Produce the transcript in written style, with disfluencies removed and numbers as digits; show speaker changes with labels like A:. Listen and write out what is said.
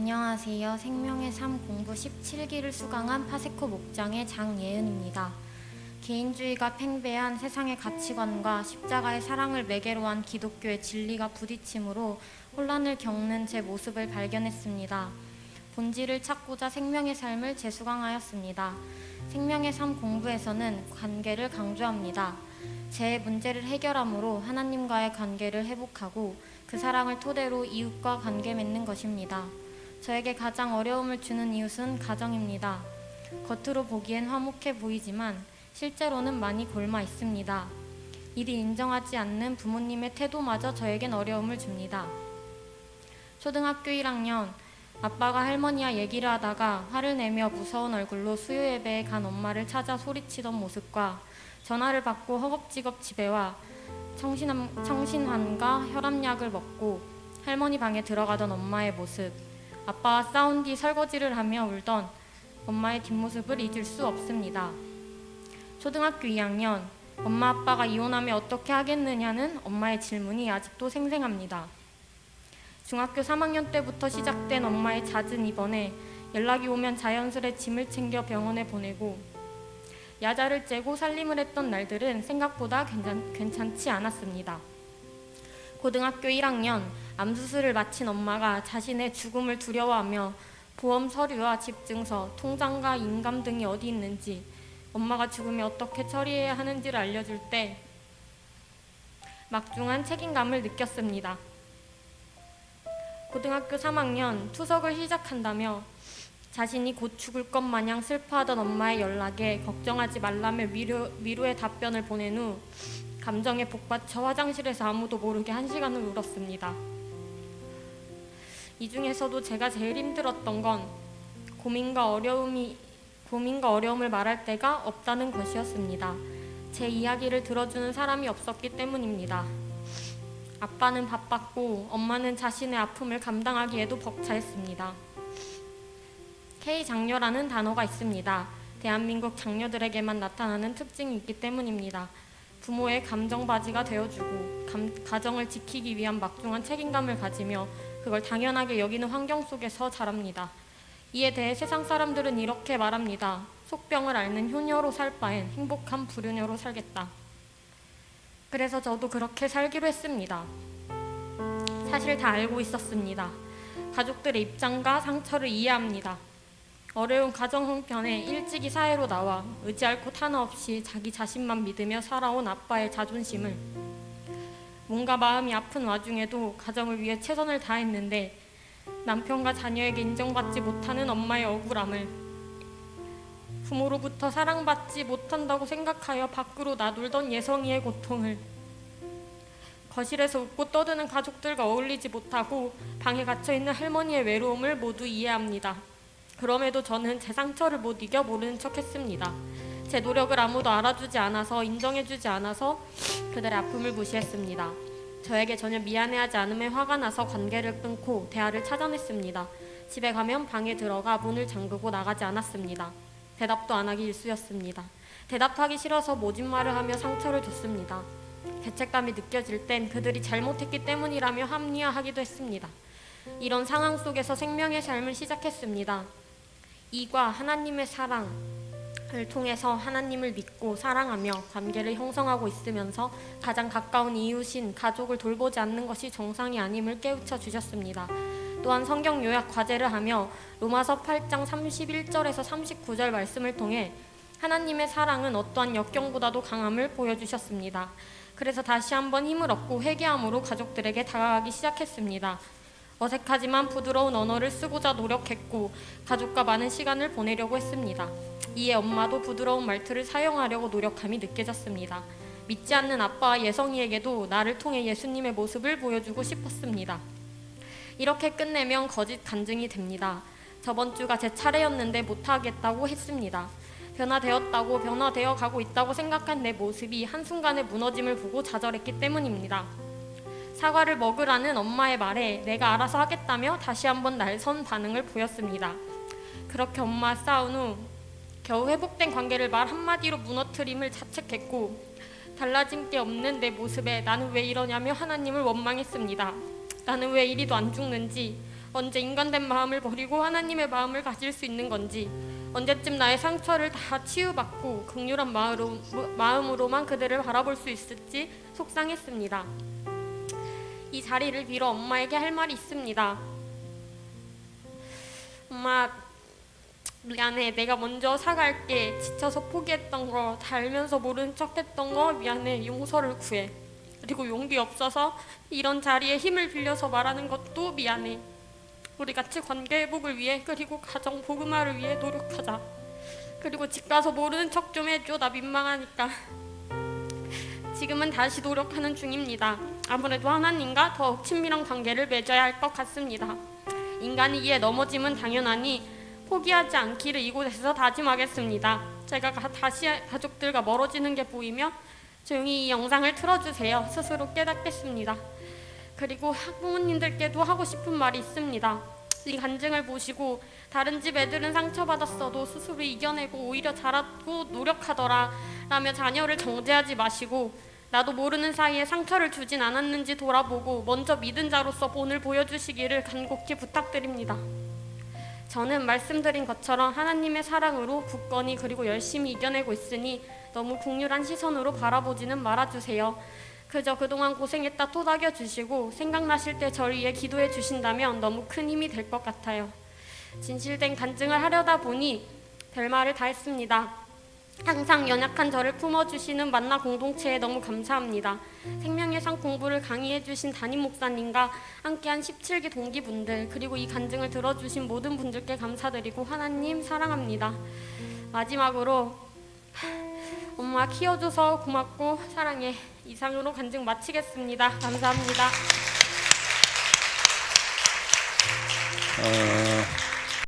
A: 안녕하세요. 생명의 삶 공부 17기를 수강한 파세코 목장의 장예은입니다. 개인주의가 팽배한 세상의 가치관과 십자가의 사랑을 매개로 한 기독교의 진리가 부딪힘으로 혼란을 겪는 제 모습을 발견했습니다. 본질을 찾고자 생명의 삶을 재수강하였습니다. 생명의 삶 공부에서는 관계를 강조합니다. 제 문제를 해결함으로 하나님과의 관계를 회복하고 그 사랑을 토대로 이웃과 관계 맺는 것입니다. 저에게 가장 어려움을 주는 이웃은 가정입니다. 겉으로 보기엔 화목해 보이지만 실제로는 많이 골마 있습니다. 이리 인정하지 않는 부모님의 태도마저 저에겐 어려움을 줍니다. 초등학교 1학년, 아빠가 할머니와 얘기를 하다가 화를 내며 무서운 얼굴로 수요예배에 간 엄마를 찾아 소리치던 모습과 전화를 받고 허겁지겁 집에 와 청신환과 혈압약을 먹고 할머니 방에 들어가던 엄마의 모습, 아빠와 싸운 뒤 설거지를 하며 울던 엄마의 뒷모습을 잊을 수 없습니다. 초등학교 2학년, 엄마 아빠가 이혼하면 어떻게 하겠느냐는 엄마의 질문이 아직도 생생합니다. 중학교 3학년 때부터 시작된 엄마의 잦은 입원에 연락이 오면 자연스레 짐을 챙겨 병원에 보내고 야자를 째고 살림을 했던 날들은 생각보다 괜찮지 않았습니다. 고등학교 1학년, 암수술을 마친 엄마가 자신의 죽음을 두려워하며 보험 서류와 집증서, 통장과 인감 등이 어디 있는지, 엄마가 죽으면 어떻게 처리해야 하는지를 알려줄 때 막중한 책임감을 느꼈습니다. 고등학교 3학년, 투석을 시작한다며 자신이 곧 죽을 것 마냥 슬퍼하던 엄마의 연락에 걱정하지 말라며 위로의 답변을 보낸 후 감정에 복받쳐 화장실에서 아무도 모르게 1시간을 울었습니다. 이 중에서도 제가 제일 힘들었던 건 고민과 어려움을 말할 데가 없다는 것이었습니다. 제 이야기를 들어주는 사람이 없었기 때문입니다. 아빠는 바빴고 엄마는 자신의 아픔을 감당하기에도 벅차했습니다. K장녀라는 단어가 있습니다. 대한민국 장녀들에게만 나타나는 특징이 있기 때문입니다. 부모의 감정바지가 되어주고 가정을 지키기 위한 막중한 책임감을 가지며 그걸 당연하게 여기는 환경 속에서 자랍니다. 이에 대해 세상 사람들은 이렇게 말합니다. 속병을 앓는 효녀로 살 바엔 행복한 불효녀로 살겠다. 그래서 저도 그렇게 살기로 했습니다. 사실 다 알고 있었습니다. 가족들의 입장과 상처를 이해합니다. 어려운 가정 형편에 일찍이 사회로 나와 의지할 곳 하나 없이 자기 자신만 믿으며 살아온 아빠의 자존심을, 뭔가 마음이 아픈 와중에도 가정을 위해 최선을 다했는데 남편과 자녀에게 인정받지 못하는 엄마의 억울함을, 부모로부터 사랑받지 못한다고 생각하여 밖으로 나돌던 예성이의 고통을, 거실에서 웃고 떠드는 가족들과 어울리지 못하고 방에 갇혀있는 할머니의 외로움을 모두 이해합니다. 그럼에도 저는 제 상처를 못 이겨 모르는 척했습니다. 제 노력을 아무도 알아주지 않아서, 인정해주지 않아서 그들의 아픔을 무시했습니다. 저에게 전혀 미안해하지 않음에 화가 나서 관계를 끊고 대화를 찾아냈습니다. 집에 가면 방에 들어가 문을 잠그고 나가지 않았습니다. 대답도 안 하기 일쑤였습니다. 대답하기 싫어서 모진 말을 하며 상처를 줬습니다. 죄책감이 느껴질 땐 그들이 잘못했기 때문이라며 합리화하기도 했습니다. 이런 상황 속에서 생명의 삶을 시작했습니다. 이과 하나님의 사랑을 통해서 하나님을 믿고 사랑하며 관계를 형성하고 있으면서 가장 가까운 이웃인 가족을 돌보지 않는 것이 정상이 아님을 깨우쳐 주셨습니다. 또한 성경 요약 과제를 하며 로마서 8장 31절에서 39절 말씀을 통해 하나님의 사랑은 어떠한 역경보다도 강함을 보여주셨습니다. 그래서 다시 한번 힘을 얻고 회개함으로 가족들에게 다가가기 시작했습니다. 어색하지만 부드러운 언어를 쓰고자 노력했고 가족과 많은 시간을 보내려고 했습니다. 이에 엄마도 부드러운 말투를 사용하려고 노력함이 느껴졌습니다. 믿지 않는 아빠와 예성이에게도 나를 통해 예수님의 모습을 보여주고 싶었습니다. 이렇게 끝내면 거짓 간증이 됩니다. 저번 주가 제 차례였는데 못하겠다고 했습니다. 변화되어 가고 있다고 생각한 내 모습이 한순간에 무너짐을 보고 좌절했기 때문입니다. 사과를 먹으라는 엄마의 말에 내가 알아서 하겠다며 다시 한번 날선 반응을 보였습니다. 그렇게 엄마와 싸운 후 겨우 회복된 관계를 말 한마디로 무너뜨림을 자책했고 달라진 게 없는 내 모습에 나는 왜 이러냐며 하나님을 원망했습니다. 나는 왜 이리도 안 죽는지, 언제 인간된 마음을 버리고 하나님의 마음을 가질 수 있는 건지, 언제쯤 나의 상처를 다 치유받고 긍휼한 마음으로만 그들을 바라볼 수 있을지 속상했습니다. 이 자리를 빌어 엄마에게 할 말이 있습니다. 엄마, 미안해. 내가 먼저 사갈게. 지쳐서 포기했던 거, 다 알면서 모른 척했던 거 미안해. 용서를 구해. 그리고 용기 없어서 이런 자리에 힘을 빌려서 말하는 것도 미안해. 우리 같이 관계 회복을 위해, 그리고 가정 복음화를 위해 노력하자. 그리고 집 가서 모르는 척 좀 해줘. 나 민망하니까. 지금은 다시 노력하는 중입니다. 아무래도 하나님과 더욱 친밀한 관계를 맺어야 할 것 같습니다. 인간이 이에 넘어짐은 당연하니 포기하지 않기를 이곳에서 다짐하겠습니다. 제가 다시 가족들과 멀어지는 게 보이며 조용히 이 영상을 틀어주세요. 스스로 깨닫겠습니다. 그리고 학부모님들께도 하고 싶은 말이 있습니다. 이 간증을 보시고 다른 집 애들은 상처받았어도 스스로 이겨내고 오히려 잘하고 노력하더라 라며 자녀를 정죄하지 마시고, 나도 모르는 사이에 상처를 주진 않았는지 돌아보고 먼저 믿은 자로서 본을 보여주시기를 간곡히 부탁드립니다. 저는 말씀드린 것처럼 하나님의 사랑으로 굳건히 그리고 열심히 이겨내고 있으니 너무 국률한 시선으로 바라보지는 말아주세요. 그저 그동안 고생했다 토닥여 주시고 생각나실 때 저를 위해 기도해 주신다면 너무 큰 힘이 될 것 같아요. 진실된 간증을 하려다 보니 별 말을 다 했습니다. 항상 연약한 저를 품어주시는 만나 공동체에 너무 감사합니다. 생명의 상 공부를 강의해주신 담임 목사님과 함께한 17기 동기분들, 그리고 이 간증을 들어주신 모든 분들께 감사드리고 하나님 사랑합니다. 마지막으로 엄마 키워줘서 고맙고 사랑해. 이상으로 간증 마치겠습니다. 감사합니다.